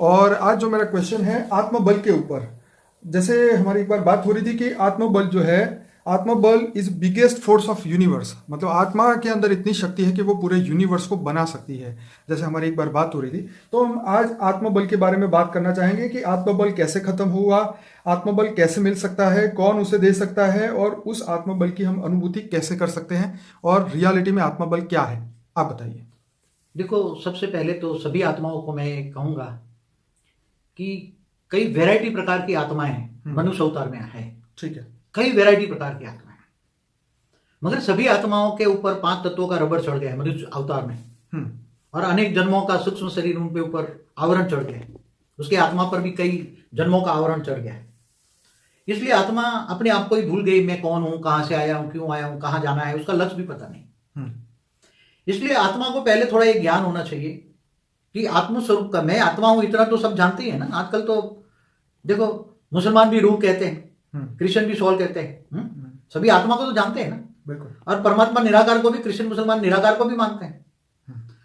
और आज जो मेरा क्वेश्चन है आत्मबल के ऊपर। जैसे हमारी एक बार बात हो रही थी कि आत्मबल जो है, आत्मबल is biggest force of universe. मतलब आत्मा के अंदर इतनी शक्ति है कि वो पूरे यूनिवर्स को बना सकती है। जैसे हमारी एक बार बात हो रही थी, तो हम आज आत्मबल के बारे में बात करना चाहेंगे कि आत्मबल कैसे खत्म हुआ, आत्मबल कैसे मिल सकता है, कौन उसे दे सकता है, और उस आत्मबल की हम अनुभूति कैसे कर सकते हैं, और रियलिटी में आत्मबल क्या है। आप बताइए। देखो, सबसे पहले तो सभी आत्माओं को मैं कहूंगा कि कई वैरायटी प्रकार की आत्माएं मनुष्य अवतार में है। ठीक है। कई वैरायटी प्रकार की आत्माएं, मगर सभी आत्माओं के ऊपर 5 तत्वों का रबर चढ़ गया है मनुष्य अवतार में। और अनेक जन्मों का सूक्ष्म शरीर उनके ऊपर आवरण चढ़ गया है। उसके आत्मा पर भी कई जन्मों का आवरण चढ़ गया है। इसलिए आत्मा अपने आप को ही भूल गई, मैं कौन हूं, कहां से आया हूं, क्यों आया हूं, कहां जाना है, उसका लक्ष्य भी पता नहीं। इसलिए आत्मा को पहले थोड़ा ये ज्ञान होना चाहिए कि आत्मस्वरूप का मैं आत्मा हूं, इतना तो सब जानते ही है ना। आजकल तो देखो, मुसलमान भी रूह कहते हैं, क्रिश्चियन भी सोल कहते हैं। सभी आत्मा को तो जानते हैं ना। बिल्कुल। और परमात्मा निराकार को भी क्रिश्चियन मुसलमान निराकार को भी मानते हैं।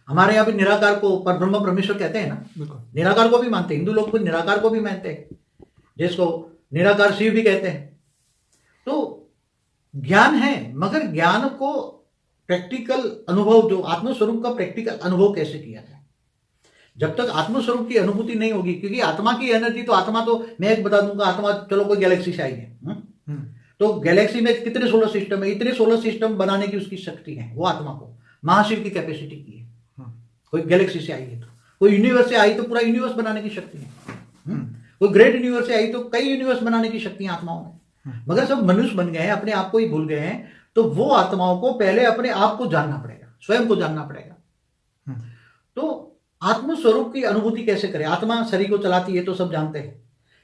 हमारे यहाँ भी निराकार को पर ब्रह्म परमेश्वर कहते हैं ना। बिल्कुल। निराकार को भी मानते हैं, हिंदू लोग भी निराकार को भी मानते हैं, जिसको निराकार शिव भी कहते हैं। तो ज्ञान है, मगर ज्ञान को प्रैक्टिकल अनुभव, जो आत्मस्वरूप का प्रैक्टिकल अनुभव कैसे किया जाए। जब तक आत्मस्वरूप की अनुभूति नहीं होगी, क्योंकि आत्मा की एनर्जी तो आत्मा तो मैं एक बता दूंगा, आत्मा चलो कोई गैलेक्सी से आई है, तो गैलेक्सी में कितने सोलर सिस्टम है, इतने सोलर सिस्टम बनाने की उसकी शक्ति है। वो आत्मा को महाशिव की कैपेसिटी की है। कोई गैलेक्सी से आई है, तो कोई यूनिवर्स से आई तो पूरा यूनिवर्स बनाने की शक्ति है। कोई ग्रेट यूनिवर्स से आई तो कई यूनिवर्स बनाने की शक्ति है आत्माओं में। मगर सब मनुष्य बन गए हैं, अपने आप को ही भूल गए हैं। तो वो आत्माओं को पहले अपने आप को जानना पड़ेगा, स्वयं को जानना पड़ेगा। तो आत्मस्वरूप की अनुभूति कैसे करें। आत्मा शरीर को चलाती है तो सब जानते हैं।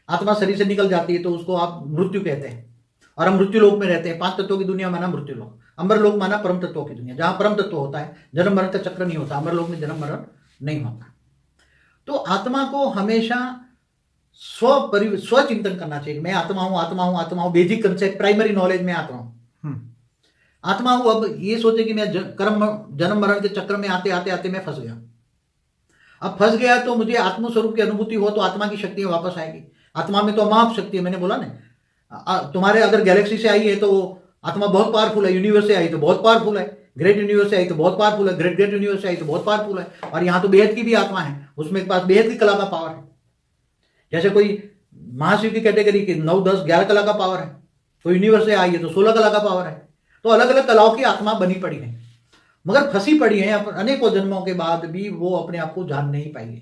आत्मा शरीर से निकल जाती है तो उसको आप मृत्यु कहते हैं। और हम मृत्यु लोक में रहते हैं। 5 तत्वों की दुनिया माना मृत्यु लोक, अमर लोक माना परम तत्वों की दुनिया, जहां परम तत्व होता है, जन्म मरण का चक्र नहीं होता। अमर लोक में जन्म मरण नहीं होता। तो आत्मा को हमेशा स्व चिंतन करना चाहिए। मैं आत्मा हूं, आत्मा हूं, आत्मा हूं। बेसिक कंसेप्ट, प्राइमरी नॉलेज में आत्मा हूं, आत्मा हूं। अब ये सोचे कि मैं जन्म मरण के चक्र में आते आते आते मैं फंस गया। अब फंस गया तो मुझे आत्मस्वरूप की अनुभूति हो तो आत्मा की शक्ति वापस आएगी। आत्मा में तो अमाप शक्ति है। मैंने बोला ना, तुम्हारे अगर गैलेक्सी से आई है तो आत्मा बहुत पावरफुल है। यूनिवर्स से आई तो बहुत पावरफुल है। ग्रेट यूनिवर्स से आई तो बहुत पावरफुल है। ग्रेट ग्रेट यूनिवर्स से आई तो बहुत पावरफुल है। और यहाँ तो बेहद की भी आत्मा है, उसमें पास बेहद की कला का पावर है। जैसे कोई महाशिव की कैटेगरी की 9, 10, 11 कला का पावर है। कोई यूनिवर्स से आई है तो 16 कला का पावर है। तो अलग अलग कलाओं की आत्मा बनी पड़ी है, मगर फंसी पड़ी है अनेकों जन्मों के बाद भी वो अपने आप को जान नहीं पाई है।